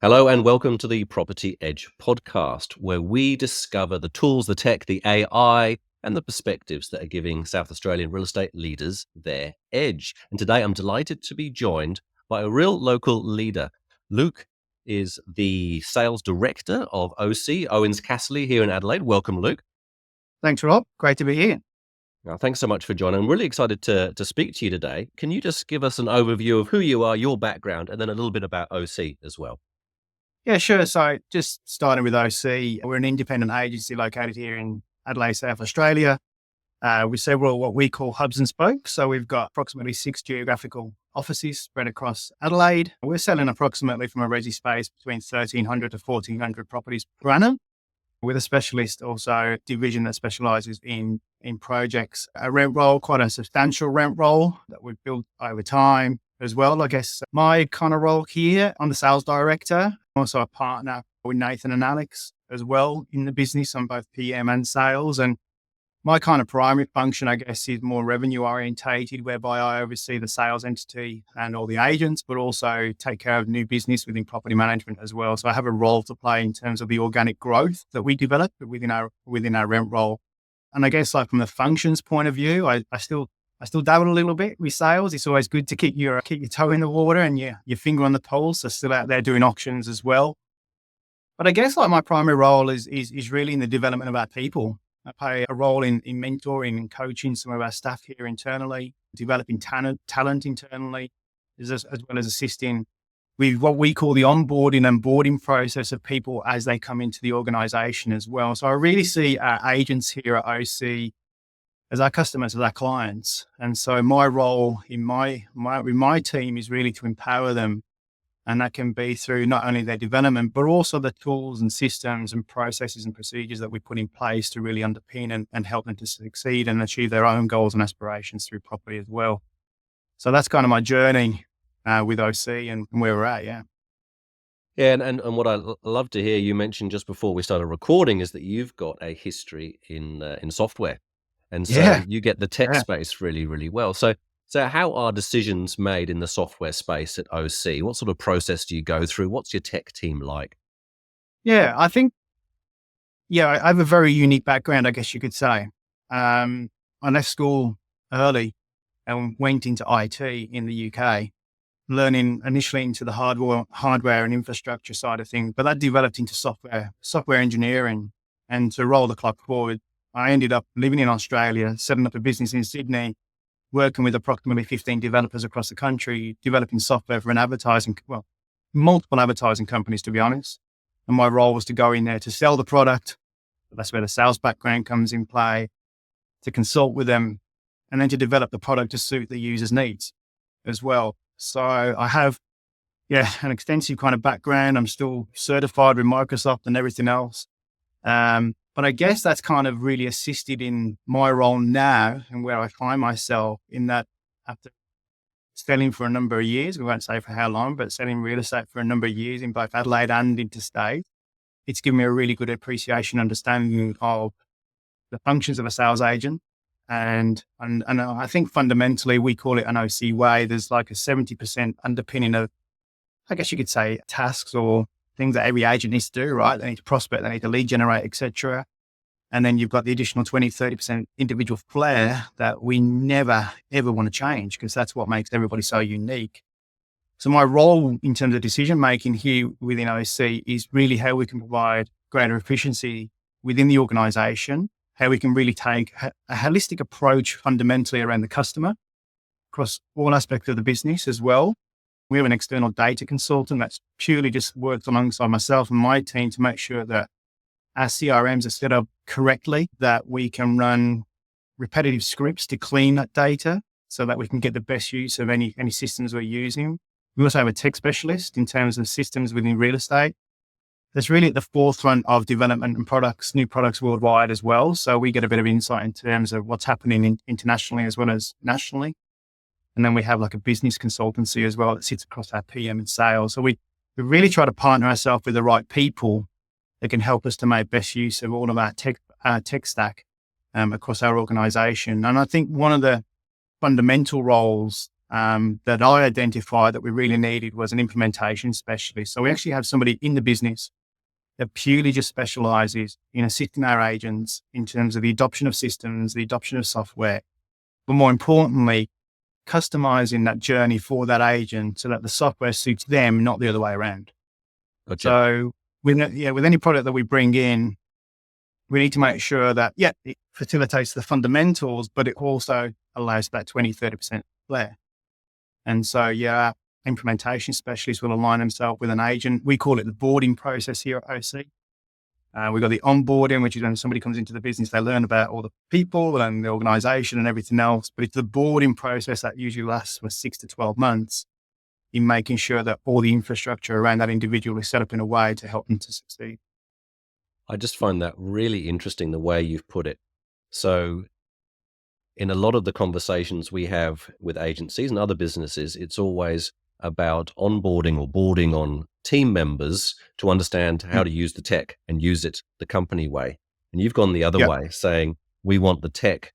Hello and welcome to the Property Edge podcast, where we discover the tools, the tech, the AI, and the perspectives that are giving South Australian real estate leaders their edge. And today I'm delighted to be joined by a real local leader. Luke is the sales director of OC, Ouwens Casserly, here in Adelaide. Welcome, Luke. Thanks, Rob. Great to be here. Thanks so much for joining. I'm really excited to speak to you today. Can you just give us an overview of who you are, your background, and then a little bit about OC as well? Yeah, sure. So just starting with OC, we're an independent agency located here in Adelaide, South Australia, with several what we call hubs and spokes. So we've got approximately 6 geographical offices spread across Adelaide. We're selling approximately from a resi space between 1,300 to 1,400 properties per annum, with a specialist also division that specialises in projects. A rent roll, quite a substantial rent roll that we've built over time as well. I guess my kind of role here, I'm the sales director, also a partner with Nathan and Alex as well in the business on both PM and sales. And my kind of primary function, I guess, is more revenue orientated, whereby I oversee the sales entity and all the agents, but also take care of new business within property management as well. So I have a role to play in terms of the organic growth that we develop within our rent roll. And I guess like from the functions point of view, I still dabble a little bit with sales. It's always good to keep your toe in the water and your finger on the pulse. So still out there doing auctions as well. But I guess like my primary role is really in the development of our people. I play a role in mentoring and coaching some of our staff here internally, developing talent internally, as well as assisting with what we call the onboarding and boarding process of people as they come into the organisation as well. So I really see our agents here at OC as our customers, as our clients. And so my role with my team is really to empower them. And that can be through not only their development, but also the tools and systems and processes and procedures that we put in place to really underpin and help them to succeed and achieve their own goals and aspirations through property as well. So that's kind of my journey with OC and where we're at, yeah. Yeah, and what I love to hear you mentioned just before we started recording is that you've got a history in software, and so Yeah. you get the tech Yeah. space really, really well. So how are decisions made in the software space at OC? What sort of process do you go through? What's your tech team like? Yeah, I think, I have a very unique background, I guess you could say. I left school early and went into IT in the UK, learning initially into the hardware and infrastructure side of things, but that developed into software engineering. And to roll the clock forward, I ended up living in Australia, setting up a business in Sydney, working with approximately 15 developers across the country, developing software for multiple advertising companies, to be honest. And my role was to go in there to sell the product. That's where the sales background comes in play, to consult with them, and then to develop the product to suit the user's needs as well. So I have, an extensive kind of background. I'm still certified with Microsoft and everything else. But I guess that's kind of really assisted in my role now and where I find myself in that after selling for a number of years, we won't say for how long, but selling real estate for a number of years in both Adelaide and interstate, it's given me a really good appreciation, understanding of the functions of a sales agent. And I think fundamentally we call it an OC way. There's like a 70% underpinning of, I guess you could say, tasks or things that every agent needs to do, right? They need to prospect, they need to lead generate, etc. And then you've got the additional 20-30% individual flair that we never, ever want to change because that's what makes everybody so unique. So my role in terms of decision-making here within OC is really how we can provide greater efficiency within the organization, how we can really take a holistic approach fundamentally around the customer across all aspects of the business as well. We have an external data consultant that's purely just works alongside myself and my team to make sure that our CRMs are set up correctly, that we can run repetitive scripts to clean that data so that we can get the best use of any systems we're using. We also have a tech specialist in terms of systems within real estate that's really at the forefront of development and new products worldwide as well. So we get a bit of insight in terms of what's happening internationally as well as nationally. And then we have like a business consultancy as well that sits across our PM and sales. So we really try to partner ourselves with the right people that can help us to make best use of all of our tech stack across our organization. And I think one of the fundamental roles that I identified that we really needed was an implementation specialist. So we actually have somebody in the business that purely just specializes in assisting our agents in terms of the adoption of systems, the adoption of software, but more importantly, customizing that journey for that agent so that the software suits them, not the other way around. Gotcha. So with any product that we bring in, we need to make sure that, it facilitates the fundamentals, but it also allows that 20-30% flair. And so, implementation specialists will align themselves with an agent. We call it the boarding process here at OC. We've got the onboarding, which is when somebody comes into the business, they learn about all the people and the organization and everything else. But it's the boarding process that usually lasts for 6 to 12 months in making sure that all the infrastructure around that individual is set up in a way to help them to succeed. I just find that really interesting the way you've put it. So in a lot of the conversations we have with agencies and other businesses, it's always about onboarding or boarding on team members to understand how to use the tech and use it the company way. And you've gone the other way, saying we want the tech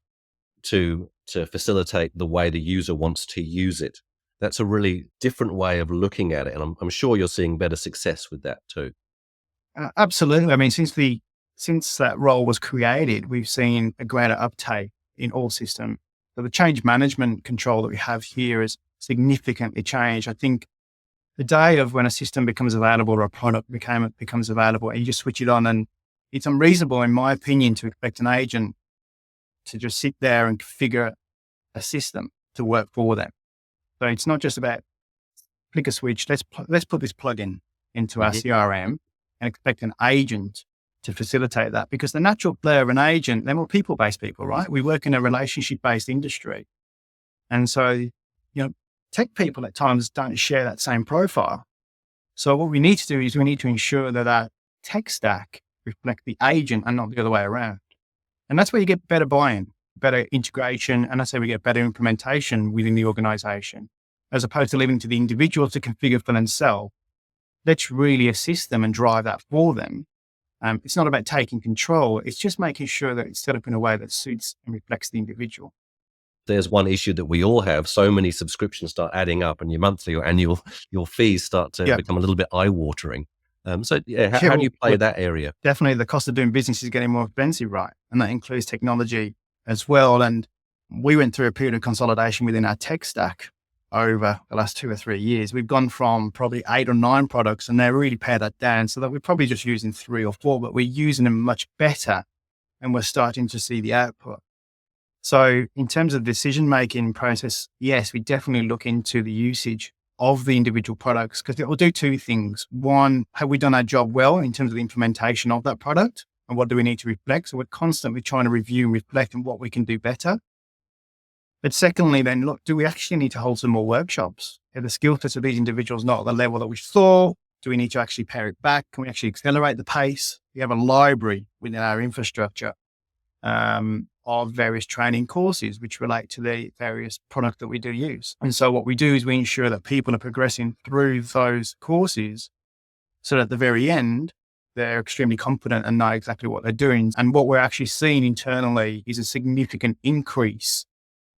to facilitate the way the user wants to use it. That's a really different way of looking at it. And I'm sure you're seeing better success with that too. Absolutely. I mean, since that role was created, we've seen a greater uptake in all systems. So the change management control that we have here has significantly changed. I think the day of when a system becomes available or a product becomes available and you just switch it on, and it's unreasonable, in my opinion, to expect an agent to just sit there and configure a system to work for them. So it's not just about flick a switch. Let's put this plugin into our CRM and expect an agent to facilitate that, because the natural player of an agent, they're more people-based people, right? We work in a relationship-based industry. And so, tech people at times don't share that same profile. So what we need to do is we need to ensure that our tech stack reflect the agent and not the other way around. And that's where you get better buy-in, better integration, and that's how we get better implementation within the organization, as opposed to leaving it to the individual to configure for themselves. Let's really assist them and drive that for them. It's not about taking control. It's just making sure that it's set up in a way that suits and reflects the individual. There's one issue that we all have. So many subscriptions start adding up and your monthly or annual, your fees start to become a little bit eye-watering. How do you play that area? Definitely the cost of doing business is getting more expensive, right? And that includes technology as well. And we went through a period of consolidation within our tech stack over the last 2 or 3 years. We've gone from probably 8 or 9 products, and they really pared that down so that we're probably just using 3 or 4, but we're using them much better and we're starting to see the output. So in terms of decision-making process, yes, we definitely look into the usage of the individual products, because it will do 2 things. One, have we done our job well in terms of the implementation of that product? And what do we need to reflect? So we're constantly trying to review and reflect on what we can do better. But secondly, then look, do we actually need to hold some more workshops? Are the skill sets of these individuals not at the level that we thought? Do we need to actually pare it back? Can we actually accelerate the pace? We have a library within our infrastructure of various training courses which relate to the various products that we do use. And so what we do is we ensure that people are progressing through those courses so that at the very end, they're extremely confident and know exactly what they're doing. And what we're actually seeing internally is a significant increase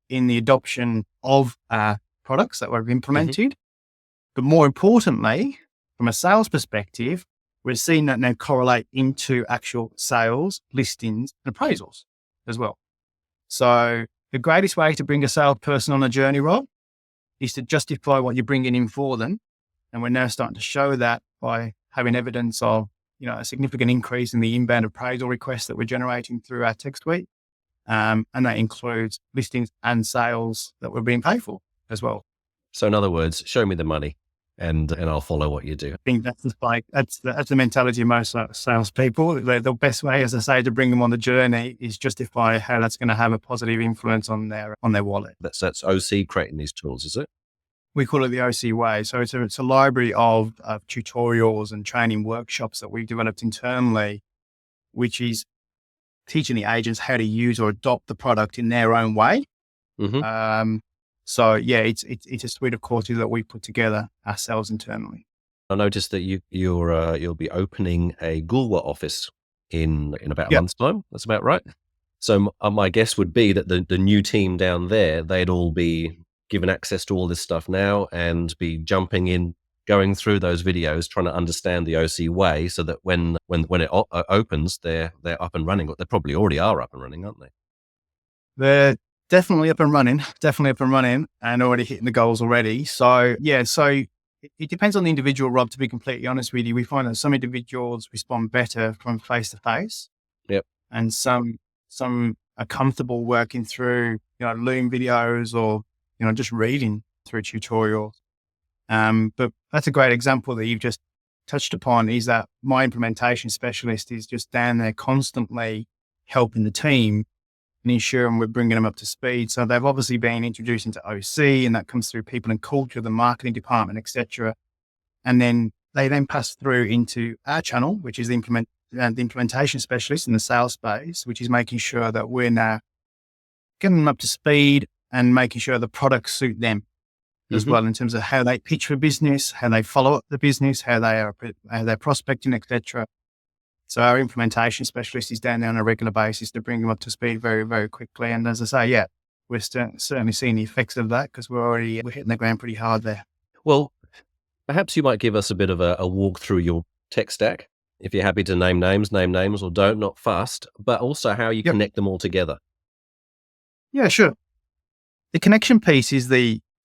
in the adoption of products that we've implemented. But more importantly, from a sales perspective, we're seeing that now correlate into actual sales, listings, and appraisals as well. So the greatest way to bring a salesperson on a journey, Rob, is to justify what you're bringing in for them. And we're now starting to show that by having evidence of, a significant increase in the inbound appraisal requests that we're generating through our tech suite. And that includes listings and sales that we're being paid for as well. So in other words, show me the money and I'll follow what you do. I think that's the mentality of most salespeople. The best way, as I say, to bring them on the journey is justify how that's going to have a positive influence on their wallet. That's OC creating these tools, is it? We call it the OC way. So it's a library of tutorials and training workshops that we've developed internally, which is teaching the agents how to use or adopt the product in their own way. So yeah, it's a suite of courses that we put together ourselves internally. I noticed that you'll be opening a Goolwa office in about a month's time. That's about right. So my guess would be that the new team down there, they'd all be given access to all this stuff now and be jumping in, going through those videos, trying to understand the OC way, so that when it opens, they're up and running. They probably already are up and running, aren't they? They're definitely up and running, and already hitting the goals already. So yeah, it depends on the individual, Rob, to be completely honest with you. We find that some individuals respond better from face to face. Yep. And some are comfortable working through, Loom videos or, just reading through tutorials. But that's a great example that you've just touched upon, is that my implementation specialist is just down there constantly helping the team and ensuring we're bringing them up to speed. So they've obviously been introduced into OC, and that comes through people and culture, the marketing department, etc. And then they pass through into our channel, which is the implementation specialist in the sales space, which is making sure that we're now getting them up to speed and making sure the products suit them as well, in terms of how they pitch for business, how they follow up the business, how they're prospecting, etc. So our implementation specialist is down there on a regular basis to bring them up to speed very, very quickly. And as I say, yeah, we're certainly seeing the effects of that, because we're hitting the ground pretty hard there. Well, perhaps you might give us a bit of a walk through your tech stack. If you're happy to name names, or don't, not fussed, but also how you connect them all together. Yeah, sure. The connection piece is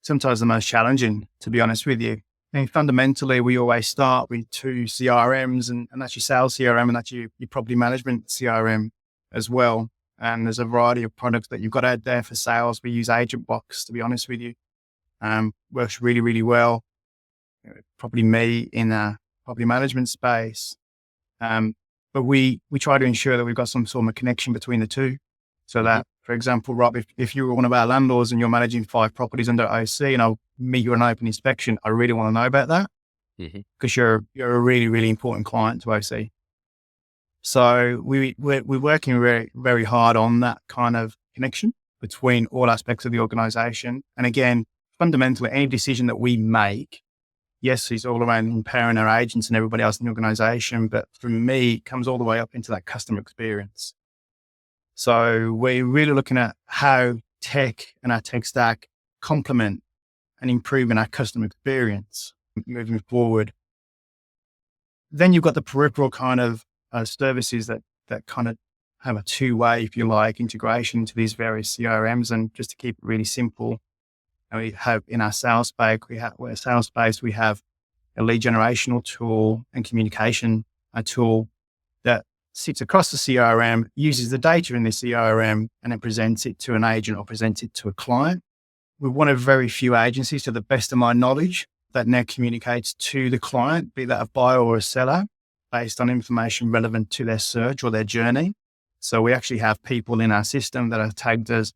sometimes the most challenging, to be honest with you. And fundamentally, we always start with two CRMs, and that's your sales CRM, and that's your property management CRM as well. And there's a variety of products that you've got out there for sales. We use Agent Box, to be honest with you. Works really, really well. Probably me in the property management space. But we try to ensure that we've got some sort of connection between the two. So that, for example, Rob, if you were one of our landlords and you're managing 5 properties under OC and I'll meet you on open inspection, I really want to know about that, because you're a really, really important client to OC. So we're working very, very hard on that kind of connection between all aspects of the organization. And again, fundamentally, any decision that we make, yes, it's all around empowering our agents and everybody else in the organization, but for me, it comes all the way up into that customer experience. So we're really looking at how tech and our tech stack complement and improving our customer experience moving forward. Then you've got the peripheral kind of services that kind of have a two-way, if you like, integration into these various CRMs. And just to keep it really simple, we have in our sales space, we have a lead generational tool and communication tool that sits across the CRM, uses the data in the CRM, and then presents it to an agent or presents it to a client. We're one of very few agencies, to the best of my knowledge, that now communicates to the client, be that a buyer or a seller, based on information relevant to their search or their journey. So we actually have people in our system that are tagged as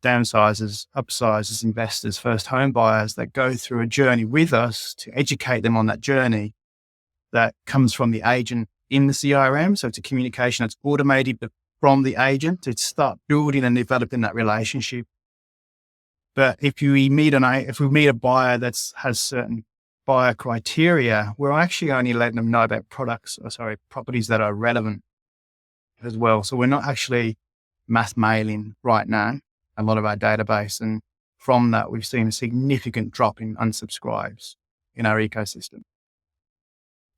downsizers, upsizers, investors, first home buyers, that go through a journey with us to educate them on that journey that comes from the agent in the CRM. So it's a communication that's automated from the agent to start building and developing that relationship. But if we meet a buyer that has certain buyer criteria, we're actually only letting them know about properties that are relevant as well. So we're not actually mass mailing right now a lot of our database. And from that, we've seen a significant drop in unsubscribes in our ecosystem.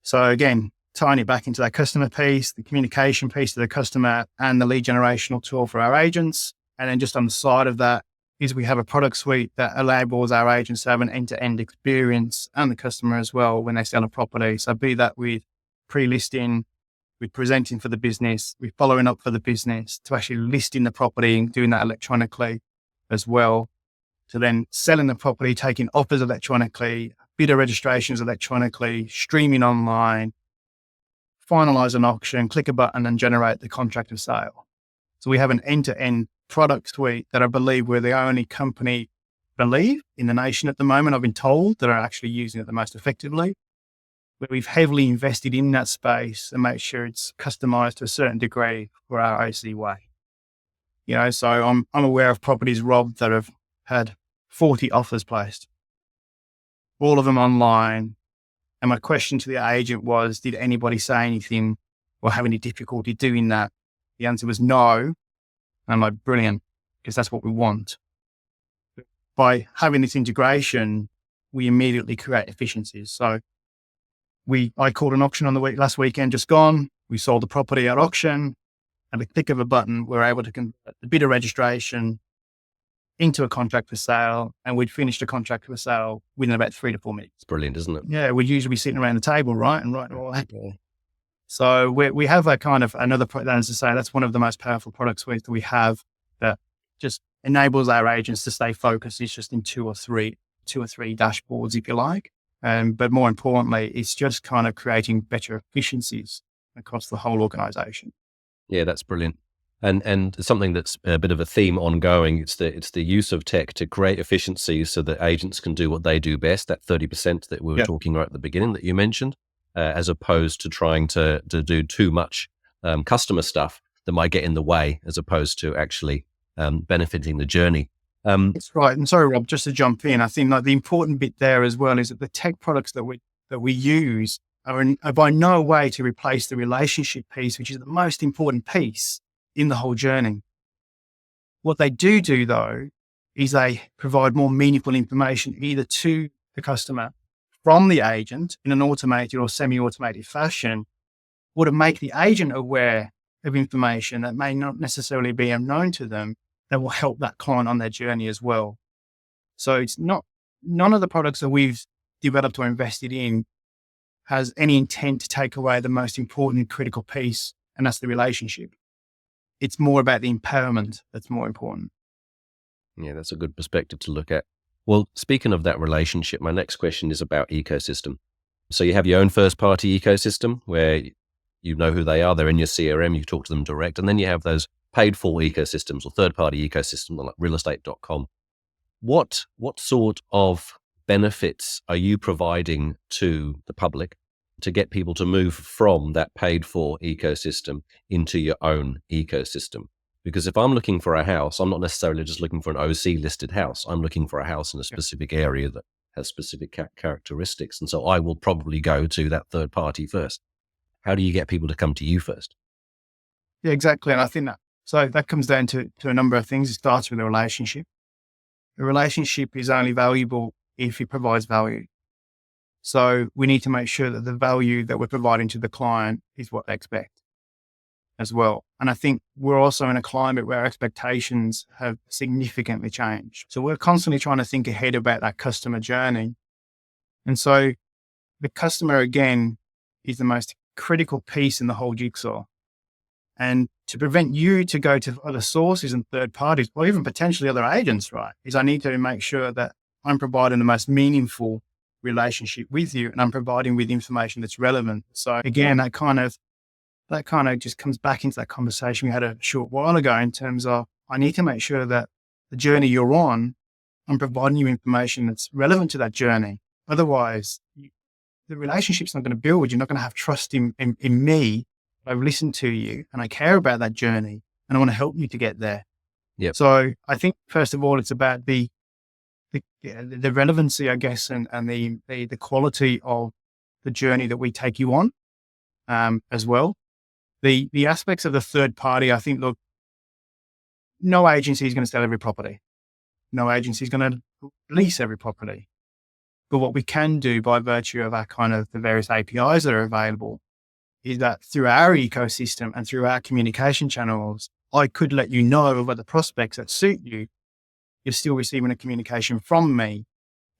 So again, tying it back into that customer piece, the communication piece to the customer, and the lead generational tool for our agents. And then just on the side of that is we have a product suite that enables our agents to have an end-to-end experience, and the customer as well, when they sell a property. So be that with pre-listing, with presenting for the business, with following up for the business, to actually listing the property and doing that electronically as well, to then selling the property, taking offers electronically, bidder registrations electronically, streaming online, finalize an auction, click a button and generate the contract of sale. So we have an end-to-end product suite that I believe we're the only company, in the nation at the moment, I've been told, that are actually using it the most effectively. But we've heavily invested in that space and make sure it's customized to a certain degree for our OC way. So I'm aware of properties, Rob, that have had 40 offers placed, all of them online. And my question to the agent was, did anybody say anything or have any difficulty doing that? The answer was no. And I'm like, brilliant, because that's what we want. by having this integration, we immediately create efficiencies. So I called an auction on last weekend, just gone. We sold the property at auction. At the click of a button, we're able to convert the bidder registration into a contract for sale, and we'd finish the contract for sale within about 3 to 4 minutes. It's brilliant, isn't it? Yeah, we'd usually be sitting around the table, right, and writing all that. So we have a kind of another, as I say, that's one of the most powerful product suites that we have that just enables our agents to stay focused. It's just in two or three dashboards, if you like. But more importantly, it's just kind of creating better efficiencies across the whole organization. Yeah, that's brilliant. And something that's a bit of a theme ongoing, it's the use of tech to create efficiencies so that agents can do what they do best, that 30% that we were talking right at the beginning that you mentioned, as opposed to trying to do too much customer stuff that might get in the way, as opposed to actually benefiting the journey. That's right. And sorry, Rob, just to jump in, I think like the important bit there as well is that the tech products that we use are by no way to replace the relationship piece, which is the most important piece in the whole journey. What they do though, is they provide more meaningful information either to the customer from the agent in an automated or semi-automated fashion, or to make the agent aware of information that may not necessarily be unknown to them that will help that client on their journey as well. So it's none of the products that we've developed or invested in has any intent to take away the most important critical piece, and that's the relationship. It's more about the empowerment that's more important. Yeah, that's a good perspective to look at. Well, speaking of that relationship, my next question is about ecosystem. So you have your own first-party ecosystem where you know who they are, they're in your CRM, you talk to them direct, and then you have those paid-for ecosystems or third-party ecosystems like realestate.com. What sort of benefits are you providing to the public to get people to move from that paid-for ecosystem into your own ecosystem? Because if I'm looking for a house, I'm not necessarily just looking for an OC listed house. I'm looking for a house in a specific area that has specific characteristics. And so I will probably go to that third party first. How do you get people to come to you first? Yeah, exactly. And I think that comes down to a number of things. It starts with a relationship. The relationship is only valuable if it provides value. So we need to make sure that the value that we're providing to the client is what they expect as well. And I think we're also in a climate where our expectations have significantly changed. So we're constantly trying to think ahead about that customer journey. And so the customer, again, is the most critical piece in the whole jigsaw. And to prevent you to go to other sources and third parties, or even potentially other agents, right, is I need to make sure that I'm providing the most meaningful relationship with you, and I'm providing with information that's relevant. So again, that kind of just comes back into that conversation we had a short while ago in terms of I need to make sure that the journey you're on, I'm providing you information that's relevant to that journey. Otherwise, the relationship's not going to build. You're not going to have trust in me. I've listened to you and I care about that journey and I want to help you to get there. Yep. So I think first of all, it's about the relevancy, I guess, and the quality of the journey that we take you on as well. The aspects of the third party, I think, look, no agency is going to sell every property. No agency is going to lease every property. But what we can do by virtue of our kind of the various APIs that are available is that through our ecosystem and through our communication channels, I could let you know of other prospects that suit you. You're still receiving a communication from me,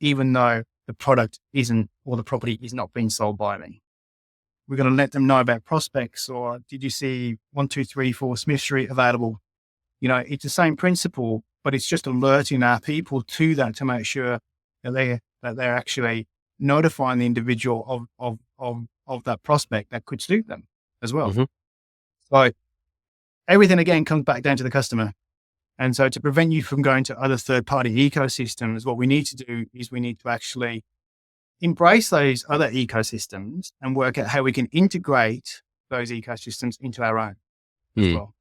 even though the product isn't, or the property is not being sold by me. We're going to let them know about prospects, or did you see 1234 Smith Street available? You know, it's the same principle, but it's just alerting our people to that to make sure that they're actually notifying the individual of that prospect that could suit them as well. Mm-hmm. So everything again comes back down to the customer. And so to prevent you from going to other third-party ecosystems, what we need to do is we need to actually embrace those other ecosystems and work out how we can integrate those ecosystems into our own as well.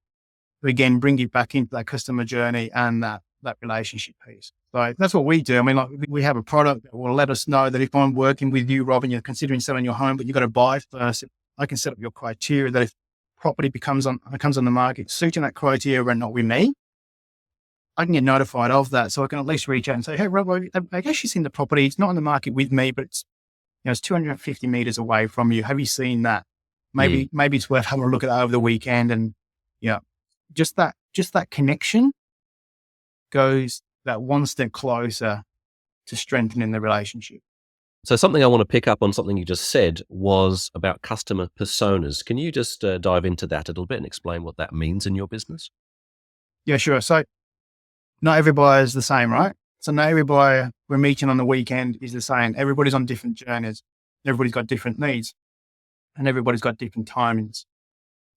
So again, bring it back into that customer journey and that relationship piece. So that's what we do. I mean, like we have a product that will let us know that if I'm working with you, Rob, and you're considering selling your home, but you've got to buy first, I can set up your criteria that if property comes on the market suiting that criteria and not with me, I can get notified of that. So I can at least reach out and say, hey, Rob, I guess you've seen the property. It's not on the market with me, but it's 250 meters away from you. Have you seen that? Mm. Maybe it's worth having a look at that over the weekend. And just that connection goes that one step closer to strengthening the relationship. So something I want to pick up on, something you just said, was about customer personas. Can you just dive into that a little bit and explain what that means in your business? Yeah, sure. So not every buyer is the same, right? So not every buyer we're meeting on the weekend is the same. Everybody's on different journeys. Everybody's got different needs and everybody's got different timings.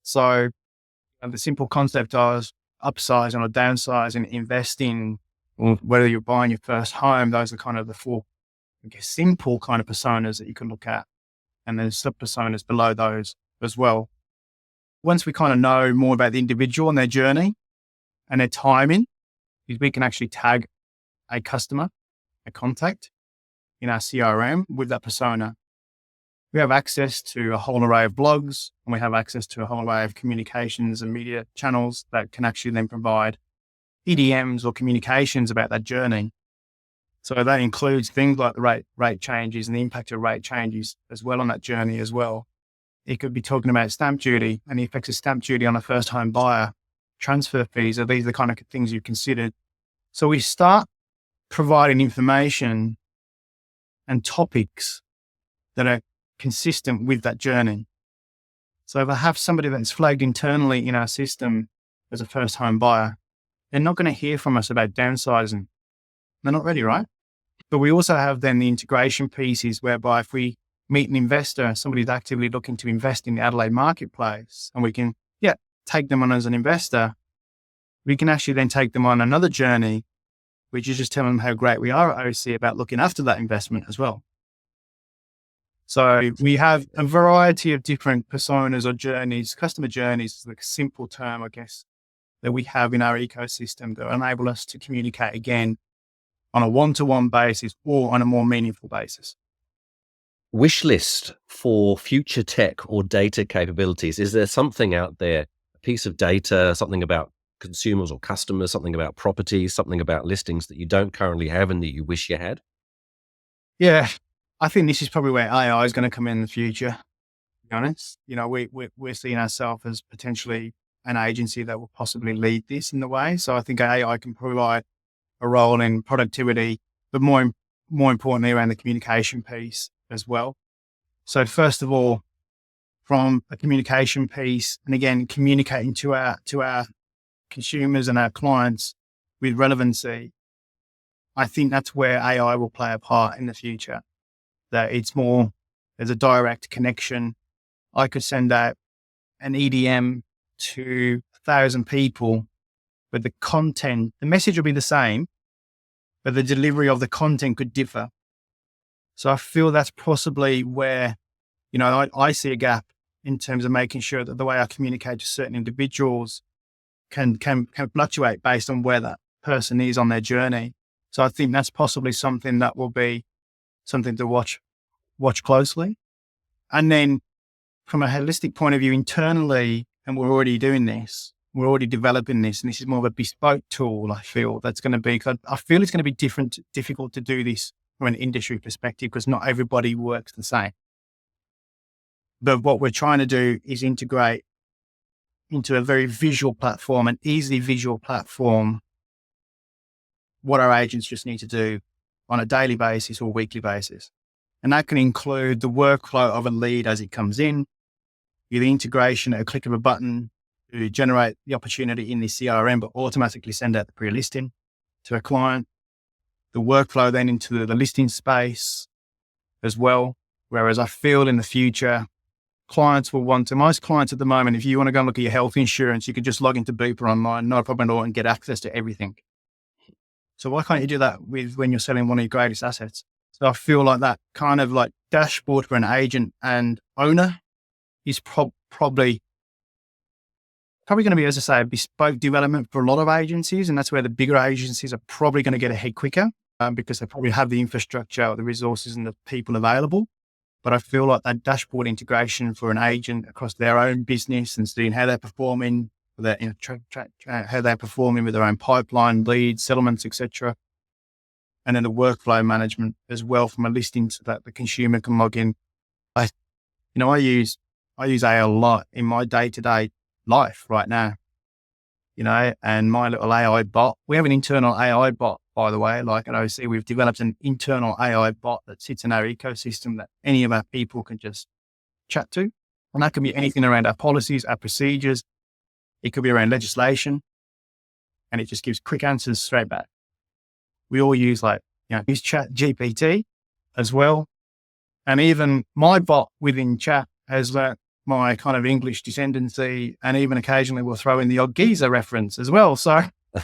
So the simple concept of upsizing or downsizing, investing, or whether you're buying your first home, those are kind of the four, I guess, simple kind of personas that you can look at. And then sub personas below those as well. Once we kind of know more about the individual and their journey and their timing, we can actually tag a customer, a contact in our CRM with that persona. We have access to a whole array of blogs, and we have access to a whole array of communications and media channels that can actually then provide EDMs or communications about that journey. So that includes things like the rate changes and the impact of rate changes as well on that journey as well. It could be talking about stamp duty and the effects of stamp duty on a first home buyer, transfer fees. Are these the kind of things you've considered? So we start providing information and topics that are consistent with that journey. So if I have somebody that's flagged internally in our system as a first home buyer, they're not going to hear from us about downsizing. They're not ready, right? But we also have then the integration pieces whereby if we meet an investor, somebody's actively looking to invest in the Adelaide marketplace, and we can, take them on as an investor, we can actually then take them on another journey, which is just telling them how great we are at OC about looking after that investment as well. So we have a variety of different personas or journeys. Customer journeys is like a simple term, I guess, that we have in our ecosystem that enable us to communicate again on a one-to-one basis or on a more meaningful basis. Wish list for future tech or data capabilities. Is there something out there, a piece of data, something about consumers or customers, something about properties, something about listings that you don't currently have and that you wish you had? Yeah, I think this is probably where AI is going to come in the future, to be honest. We're seeing ourselves as potentially an agency that will possibly lead this in the way. So I think AI can provide a role in productivity, but more importantly around the communication piece as well. So first of all, from a communication piece, and again, communicating to our consumers and our clients with relevancy, I think that's where AI will play a part in the future. That there's a direct connection. I could send out an EDM to 1,000 people, but the message will be the same, but the delivery of the content could differ. So I feel that's possibly where, I see a gap in terms of making sure that the way I communicate to certain individuals can fluctuate based on where that person is on their journey. So I think that's possibly something that will be something to watch closely. And then from a holistic point of view internally, and we're already doing this, we're already developing this, and this is more of a bespoke tool, I feel, that's going to be, I feel it's going to be difficult to do this from an industry perspective because not everybody works the same. But what we're trying to do is integrate into a very visual platform, an easily visual platform, what our agents just need to do on a daily basis or weekly basis. And that can include the workflow of a lead as it comes in, the integration at a click of a button to generate the opportunity in the CRM, but automatically send out the pre-listing to a client, the workflow then into the listing space as well. Whereas I feel in the future, clients will want to, most clients at the moment, if you want to go and look at your health insurance, you could just log into Bupa online, no problem at all, and get access to everything. So why can't you do that when you're selling one of your greatest assets? So I feel like that kind of like dashboard for an agent and owner is probably going to be, as I say, a bespoke development for a lot of agencies. And that's where the bigger agencies are probably going to get ahead quicker because they probably have the infrastructure, the resources and the people available. But I feel like that dashboard integration for an agent across their own business and seeing how they're performing for their, track how they're performing with their own pipeline, leads, settlements, etc. And then the workflow management as well from a listing so that the consumer can log in. I use AI a lot in my day-to-day life right now, and my little AI bot, we have an internal AI bot, by the way, like at OC, we've developed an internal AI bot that sits in our ecosystem that any of our people can just chat to. And that can be anything around our policies, our procedures. It could be around legislation, and it just gives quick answers straight back. We all use use Chat GPT as well. And even my bot within chat has learnt my kind of English descendancy, and even occasionally we'll throw in the odd geezer reference as well. So,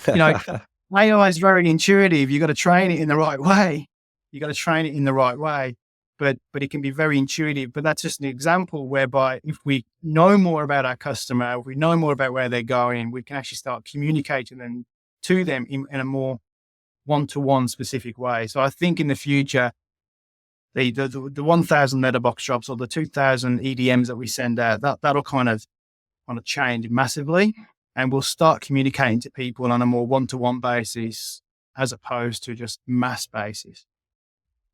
AI is very intuitive. You've got to train it in the right way. But it can be very intuitive. But that's just an example whereby if we know more about our customer, if we know more about where they're going, we can actually start communicating to them in a more one-to-one specific way. So I think in the future, the 1,000 letterbox drops or the 2,000 EDMs that we send out, that'll kind of change massively, and we'll start communicating to people on a more one-to-one basis as opposed to just mass basis.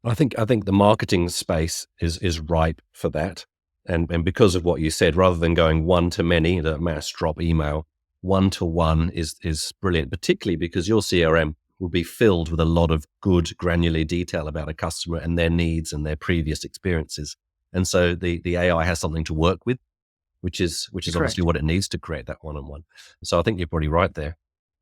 I think the marketing space is ripe for that, and because of what you said, rather than going one to many, the mass drop email, one to one is brilliant, particularly because your CRM will be filled with a lot of good granular detail about a customer and their needs and their previous experiences. And so the AI has something to work with, which is obviously what it needs to create that one-on-one. So I think you're probably right there.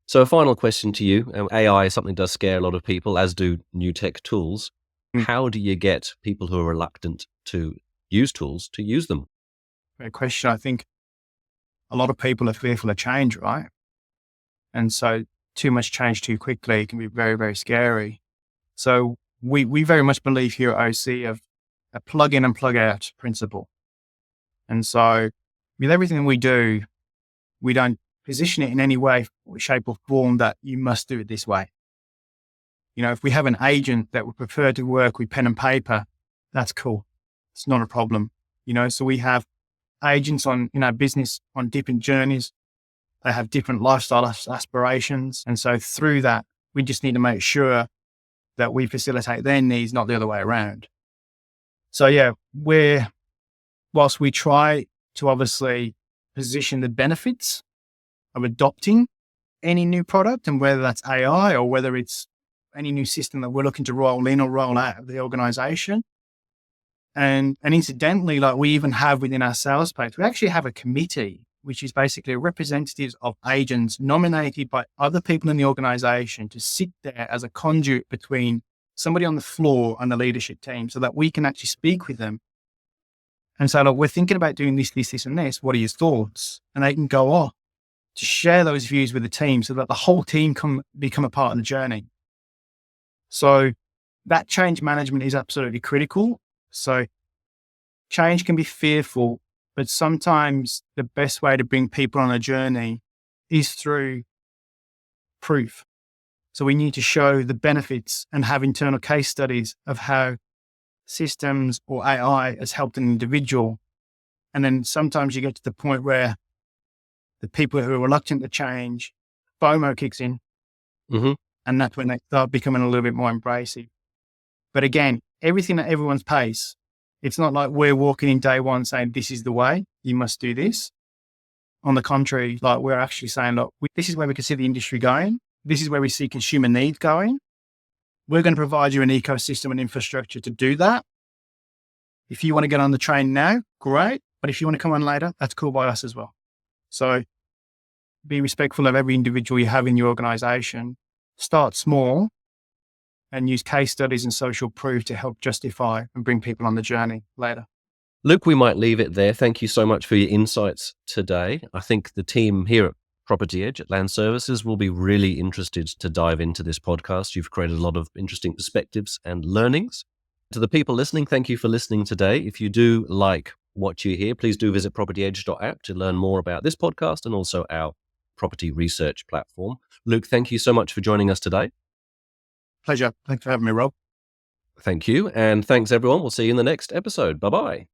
So a final question to you. AI is something that does scare a lot of people, as do new tech tools. How do you get people who are reluctant to use tools to use them? Great question. I think a lot of people are fearful of change, right? And so too much change too quickly can be very, very scary. So we very much believe here at OC of a plug in and plug out principle. And so with everything we do, we don't position it in any way, shape or form that you must do it this way. If we have an agent that would prefer to work with pen and paper, that's cool. It's not a problem. So we have agents in our business on different journeys. They have different lifestyle aspirations. And so through that, we just need to make sure that we facilitate their needs, not the other way around. So yeah, whilst we try to obviously position the benefits of adopting any new product, and whether that's AI or whether it's any new system that we're looking to roll in or roll out of the organization. And incidentally, like we even have within our sales page, we actually have a committee, which is basically representatives of agents nominated by other people in the organization to sit there as a conduit between somebody on the floor and the leadership team so that we can actually speak with them and say, look, we're thinking about doing this, this, this, and this. What are your thoughts? And they can go off to share those views with the team so that the whole team can become a part of the journey. So that change management is absolutely critical. So change can be fearful, but sometimes the best way to bring people on a journey is through proof. So we need to show the benefits and have internal case studies of how systems or AI has helped an individual. And then sometimes you get to the point where the people who are reluctant to change, FOMO kicks in. Mm-hmm. And that's when they start becoming a little bit more embracive. But again, everything at everyone's pace. It's not like we're walking in day one saying, this is the way, you must do this. On the contrary, like we're actually saying, look, this is where we can see the industry going. This is where we see consumer needs going. We're going to provide you an ecosystem and infrastructure to do that. If you want to get on the train now, great. But if you want to come on later, that's cool by us as well. So be respectful of every individual you have in your organization. Start small and use case studies and social proof to help justify and bring people on the journey later. Luke, we might leave it there. Thank you so much for your insights today. I think the team here at Property Edge at Land Services will be really interested to dive into this podcast. You've created a lot of interesting perspectives and learnings. To the people listening, thank you for listening today. If you do like what you hear, please do visit propertyedge.app to learn more about this podcast and also our property research platform. Luke, thank you so much for joining us today. Pleasure. Thanks for having me, Rob. Thank you. And thanks, everyone. We'll see you in the next episode. Bye-bye.